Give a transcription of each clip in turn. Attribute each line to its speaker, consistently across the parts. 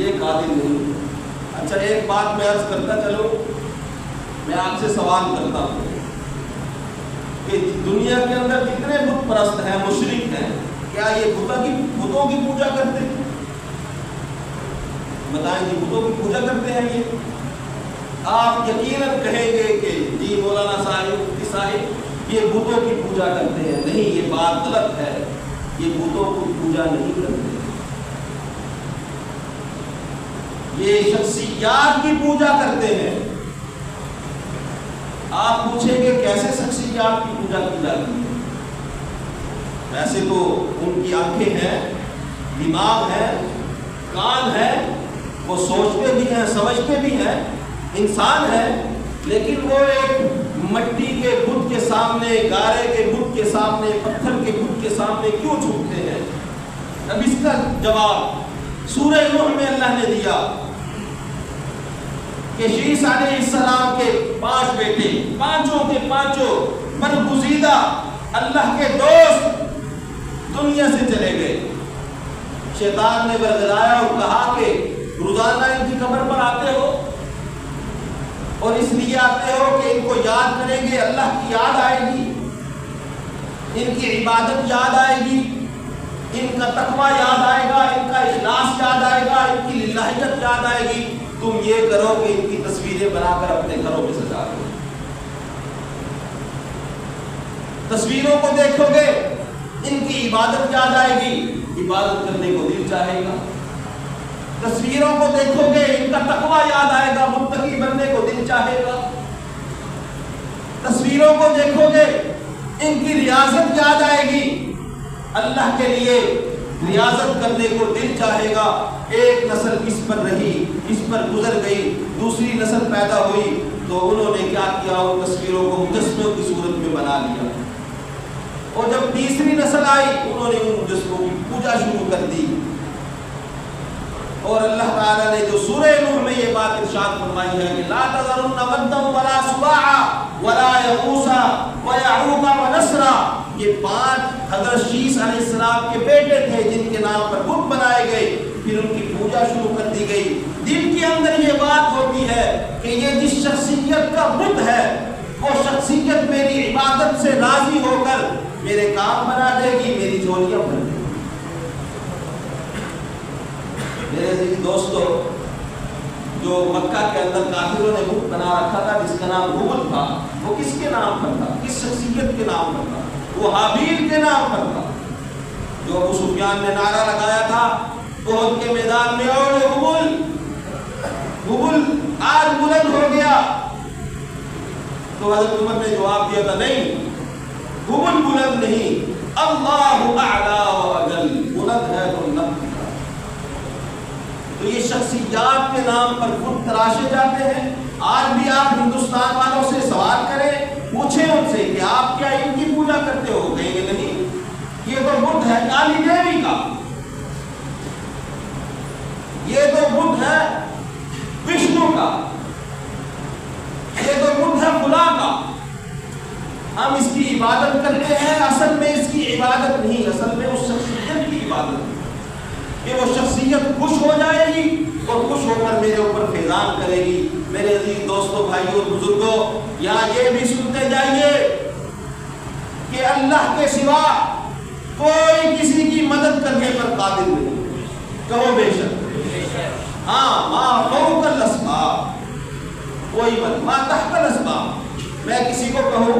Speaker 1: یہ قادر نہیں۔ اچھا ایک بات میں عرض کرتا چلوں، میں آپ سے سوال کرتا ہوں کہ دنیا کے اندر جتنے بت پرست ہیں، مشرک ہیں، کیا یہ بتوں کی پوجا کرتے ہیں؟ بتائیں جی، بتوں کی پوجا کرتے ہیں یہ؟ آپ یقیناً کہیں گے کہ جی مولانا صاحب، مفتی صاحب یہ بتوں کی پوجا کرتے ہیں۔ نہیں، یہ بات غلط ہے، یہ بتوں کی پوجا نہیں کرتے، یہ شخصیات کی پوجا کرتے ہیں۔ آپ پوچھیں گے کیسے شخصیات کی پوجا کی جاتی ہے؟ ویسے تو ان کی آنکھیں ہیں، دماغ ہے، کان ہے، وہ سوچتے بھی ہیں، سمجھتے بھی ہیں، انسان ہے، لیکن وہ ایک مٹی کے بت کے سامنے، گارے کے بت کے سامنے، پتھر کے بت کے سامنے کیوں جھکتے ہیں؟ اب اس کا جواب سورہ نوح میں اللہ نے دیا کہ شیس علیہ السلام کے 5 بیٹے، پانچوں کے پانچوں برگزیدہ اللہ کے دوست دنیا سے چلے گئے۔ شیطان نے برگلایا اور کہا کہ روزانہ ان کی قبر پر آتے ہو اور اس لیے آتے ہو کہ ان کو یاد کریں گے، اللہ کی یاد آئے گی، ان کی عبادت یاد آئے گی، ان کا تقوی یاد آئے گا، ان کا اخلاص یاد آئے گا، ان کی للہیت یاد آئے گی۔ تم یہ کرو کہ ان کی تصویریں بنا کر اپنے گھروں میں سجا دو، تصویروں کو دیکھو گے، ان کی عبادت یاد آئے گی، عبادت کرنے کو دل چاہے گا۔ تصویروں کو دیکھو گے، ان کا تقوی یاد آئے گا، متقی بننے کو دل چاہے گا۔ تصویروں کو دیکھو گے، ان کی ریاضت یاد آئے گی، اللہ کے لیے ریاضت کرنے کو دل چاہے گا۔ ایک نسل اس پر رہی، اس پر گزر گئی، دوسری نسل پیدا ہوئی تو انہوں نے کیا کیا؟ ان تصویروں کو مجسموں کی صورت میں بنا لیا، اور جب تیسری نسل آئی انہوں نے ان مجسموں کی پوجا شروع کر دی۔ اور اللہ تعالیٰ نے جو سورہ نوح میں یہ بات ارشاد فرمائی ہے کہ لا تذرن ودا ولا سواعا ولا یغوث ویعوق ونسرا، یہ 5 حضرت شیس علیہ السلام کے بیٹے تھے جن کے نام پر بت بنائے گئے، پھر ان کی پوجا شروع کر دی گئی۔ دل کے اندر یہ بات ہوتی ہے کہ یہ جس شخصیت کا بت ہے وہ شخصیت میری عبادت سے راضی ہو کر میرے کام بنا دے گی، میری جھولیاں بھر دے گی۔ میرے عزیز دوستو، جو مکہ کے اندر کافروں نے بت بنا رکھا تھا جس کا نام ہبل تھا، وہ کس کے نام پر تھا؟ کس شخصیت کے نام پر تھا؟ وہ حابیل کے نام پر تھا۔ جو ابو سفیان نے نعرہ لگایا تھا احد کے میدان میں، اور ہبل آج بلند ہو گیا، تو حضرت عمر نے جواب دیا تھا نہیں، ہبل بلند نہیں، اللہ اعلی و اجل، بلند ہے تو نبی۔ تو یہ شخصیات کے نام پر بت تراشے جاتے ہیں۔ آج بھی آپ ہندوستان والوں سے سوال کریں، پوچھیں ان سے کہ آپ کیا ان کی پوجا کرتے ہو؟ کہیں گے نہیں، یہ تو بت ہے کالی دیوی کا، یہ تو بت ہے وشنو کا، یہ تو بت ہے فلاں کا، ہم اس کی عبادت کرتے ہیں۔ اصل میں اس کی عبادت نہیں، اصل میں اس شخصیت کی عبادت ہے کہ وہ شخصیت خوش ہو جائے گی اور خوش ہو کر میرے اوپر فیضان کرے گی۔ میرے عزیز دوستوں، بھائیوں، بزرگوں، یہاں یہ بھی سنتے جائیے کہ اللہ کے سوا کوئی کسی کی مدد کرنے پر قادر نہیں۔ کہو بے شک، ہاں، ما فوق الاسباب، کوئی مدد، ما تحت الاسباب۔ میں کسی کو کہوں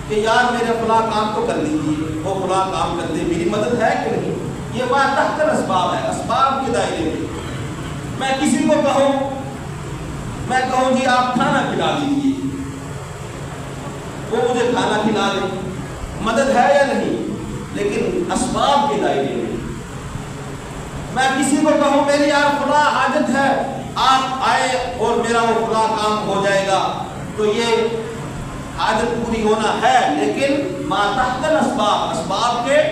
Speaker 1: کہ یار میرے فلاں کام تو کر لیجیے، وہ فلاں کام کر دے، میری مدد ہے کہ نہیں؟ یہ ما تحت الاسباب ہے، اسباب کے دائرے میں۔ میں کسی کو کہوں جی آپ کھانا کھلا دیجیے، وہ مجھے کھانا کھلا دے، مدد ہے یا نہیں؟ لیکن اسباب کے دائرے میں۔ میں کسی کو کہوں میری یار فلاں حاجت ہے، آپ آئے اور میرا وہ فلاں کام ہو جائے گا، تو یہ حاجت پوری ہونا ہے، لیکن ما تحت الاسباب، اسباب کے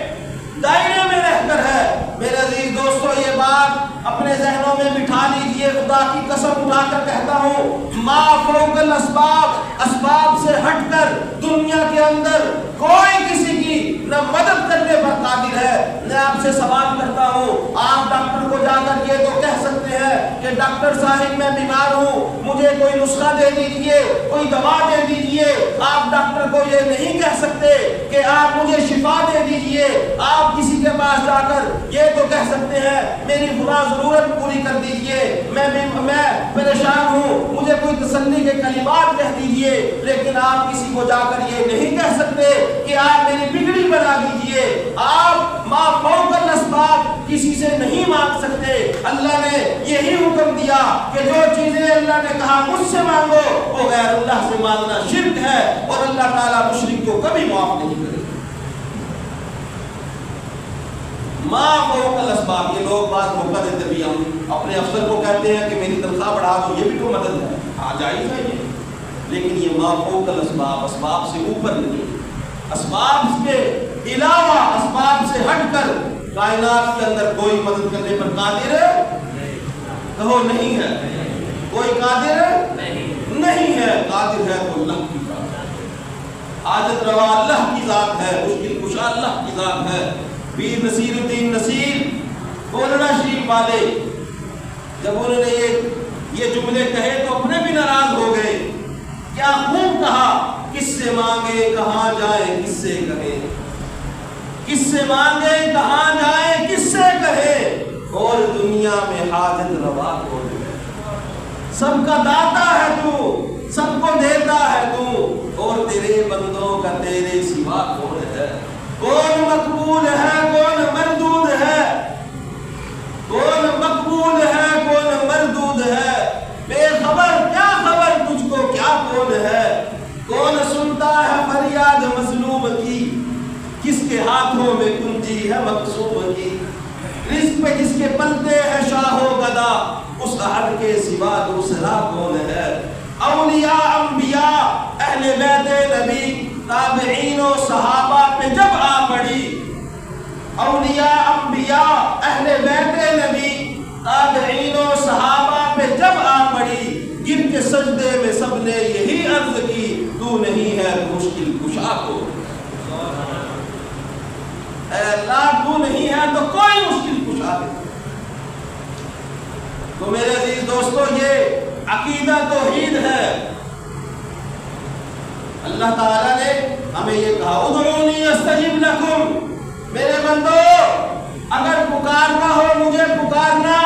Speaker 1: دائرے میں رہ کر ہے۔ میرے عزیز دوستو، یہ بات اپنے ذہنوں میں بٹھا لیجئے، خدا کی قسم اٹھا کر کہتا ہوں، ما فوق الاسباب، اسباب سے ہٹ کر دنیا کے اندر کوئی کسی کی نہ مدد کرنے پر قادر ہے۔ میں آپ سے سوال کرتا ہوں، آپ ڈاکٹر کو جا کر یہ تو کہہ سکتے ہیں کہ ڈاکٹر صاحب میں بیمار ہوں، مجھے کوئی نسخہ دے دیجئے، کوئی دوا دے دیجئے۔ آپ ڈاکٹر کو یہ نہیں کہہ سکتے کہ آپ مجھے شفا دے دیجئے۔ آپ کسی کے پاس جا کر یہ تو کہہ سکتے ہیں میری فلاں ضرورت پوری کر دیجئے، میں پریشان ہوں، مجھے کوئی تسلی کے کلمات کہہ دیجئے، لیکن آپ کسی کو جا کر یہ نہیں کہہ سکتے کہ آپ میری بگڑی بنا دیجئے۔ آپ ما فوق الاسباب کسی سے نہیں مانگ سکتے۔ اللہ نے یہی حکم دیا کہ جو چیزیں اللہ نے کہا مجھ سے مانگو، وہ غیر اللہ سے مانگنا شرک ہے، اور اللہ تعالیٰ مشرک کو کبھی معاف نہیں کرے۔ ما فوق الاسباب، یہ لوگ بات موقع دیتے بھی ہم اپنے افسر کو کہتے ہیں کہ میری تنخواہ بڑھا دو، یہ بھی تو مدد ہے، جائز ہے یہ، لیکن یہ ما فوق الاسباب، اسباب سے اوپر نہیں، اسباب کے علاوہ، اسباب سے ہٹ کر کائنات کے اندر کوئی مدد کرنے پر قادر ہے؟ کہو نہیں ہے۔ کوئی قادر نہیں ہے، قادر ہے تو اللہ کی ذات ہے، حاجت روا اللہ کی ذات ہے، مشکل کشا اللہ کی ذات ہے۔ پیر نصیر الدین نصیر بولنا شریف والے جب انہوں نے یہ جملے کہے تو اپنے بھی ناراض ہو گئے۔ کیا خوب کہا، کس سے مانگے کہاں جائیں کس سے کہیں، کس سے مانگے کہاں جائیں کس سے کہیں، اور دنیا میں حاجت روا کون ہے؟ سب کا داتا ہے تو، سب کو دیتا ہے تو، اور تیرے بندوں کا تیرے سوا کون ہے؟ کون مقبول ہے کون مردود ہے، کون مقبول ہے کون مردود ہے، بے خبر کیا خبر تجھ کو کیا کون ہے، کون سنتا ہے فریاد مظلوم کی، کس کے ہاتھوں میں کنجی ہے مقصوم کی، رزق پہ جس کے پلتے ہیں شاہ و گدا، اس احد کے سوا دوسرا کون ہے۔ اولیاء انبیاء اہل بیت نبی تابعین و صحابہ پہ جب آ پڑی، اولیاء انبیاء اہل بیت نبی تابعین و صحابہ پہ جب آ پڑی، گر کے سجدے میں سب نے یہی عرض کی، تو نہیں ہے تو مشکل کشا کو، اے اللہ تو نہیں ہے تو کوئی مشکل کشا نہیں۔ تو میرے عزیز دوستو، یہ عقیدہ توحید ہے۔ اللہ تعالیٰ نے ہمیں یہ کہا ادعونی استجب لکم، میرے بندو اگر پکارنا ہو مجھے پکارنا،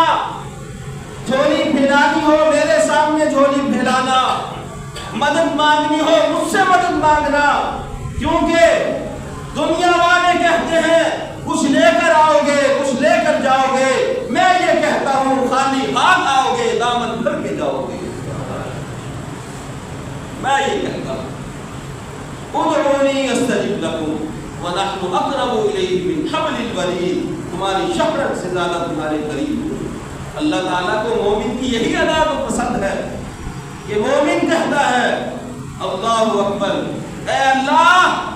Speaker 1: جھولی پھیلانی ہو میرے سامنے جھولی پھیلانا، مدد مانگنی ہو مجھ سے مدد مانگنا، کیونکہ دنیا والے کہتے ہیں کچھ لے کر آؤ گے کچھ لے کر جاؤ گے، میں یہ کہتا ہوں خالی ہاتھ آؤ گے دامن بھر کے جاؤ گے، میں یہ کہتا ہوں ادعونی استجب لکم ونحن اقرب الیہ من حبل الورید، تمہاری شفرت سے زیادہ تمہارے قریب ہوں۔ اللہ تعالیٰ کو مومن کی یہی ادا تو پسند ہے کہ مومن کہتا ہے اللہ اکبر، اے اللہ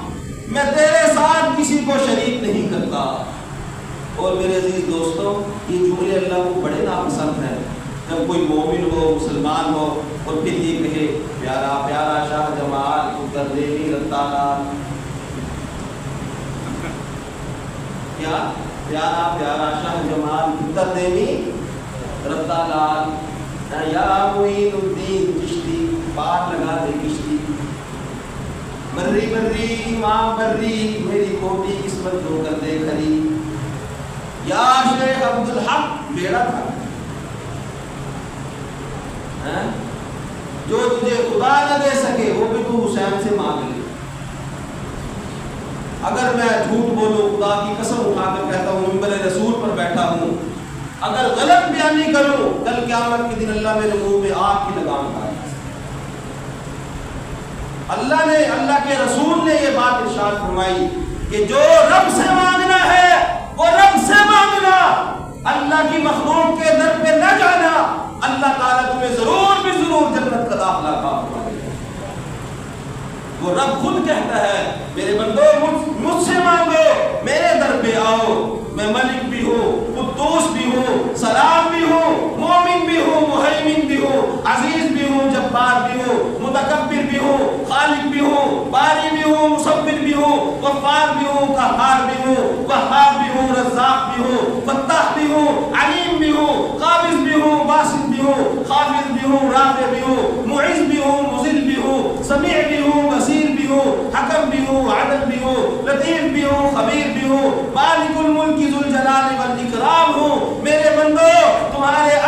Speaker 1: میں تیرے ساتھ کسی کو شریک نہیں کرتا۔ اور میرے عزیز دوستوں، یہ جملے اللہ کو بڑے ناپسند ہیں جب کوئی مومن ہو مسلمان ہو اور پھر یہ کہے پیارا پیارا شاہ جمال اتر دیوی رتالال، کیا پیارا پیارا شاہ جمال اتر دیوی رتالال، یا معین الدین چشتی، پار لگا دے کشتی، بری بری امام بری میری کوٹی قسمت دو کر دے کھری، یا شیخ عبدالحق بیڑا تھا جو تجھے خدا نہ دے سکے وہ بھی تو حسین سے مانگ لے۔ اگر میں جھوٹ بولوں خدا کی قسم اٹھا کر کہتا ہوں منبر رسول پر بیٹھا ہوں، اگر غلط بیانی کروں کل قیامت کے دن اللہ میرے منہ میں آگ کی لگام ڈالے۔ اللہ کے رسول نے یہ بات ارشاد فرمائی کہ جو رب سے مانگنا ہے وہ رب سے مانگنا، اللہ کی مخلوق کے در پہ نہ جانا، اللہ تعالیٰ تمہیں ضرور بھی ضرور جنت کا داخلہ عطا فرمائے۔ وہ رب خود کہتا ہے میرے بندو مجھ سے مانگو، میرے در پہ آؤ، میں ملک بھی ہوں، قدوس بھی ہوں، سلام بھی ہوں، مومن بھی ہوں، مہیمن بھی ہوں، عزیز بھی ہوں، جبار بھی ہوں، متکبر بھی ہوں، خالق بھی ہوں، باری بھی ہوں، مصور بھی ہوں، غفار بھی ہوں، قہار بھی ہوں، وہاب بھی ہوں، رزاق بھی ہوں، فتاح بھی ہوں، علیم بھی ہوں، قابض بھی ہوں، باسط بھی ہوں، خافض بھی ہوں، رافع بھی ہوں، معز بھی ہوں، مذل بھی ہوں، سمیع بھی ہوں، بصیر بھی ہوں، حکم بھی ہوں، عدل بھی ہوں، لطیف بھی ہوں، خبیر بھی ہوں، مالک الملک ذو الجلال والاکرام ہوں۔ میرے بندو تمہارے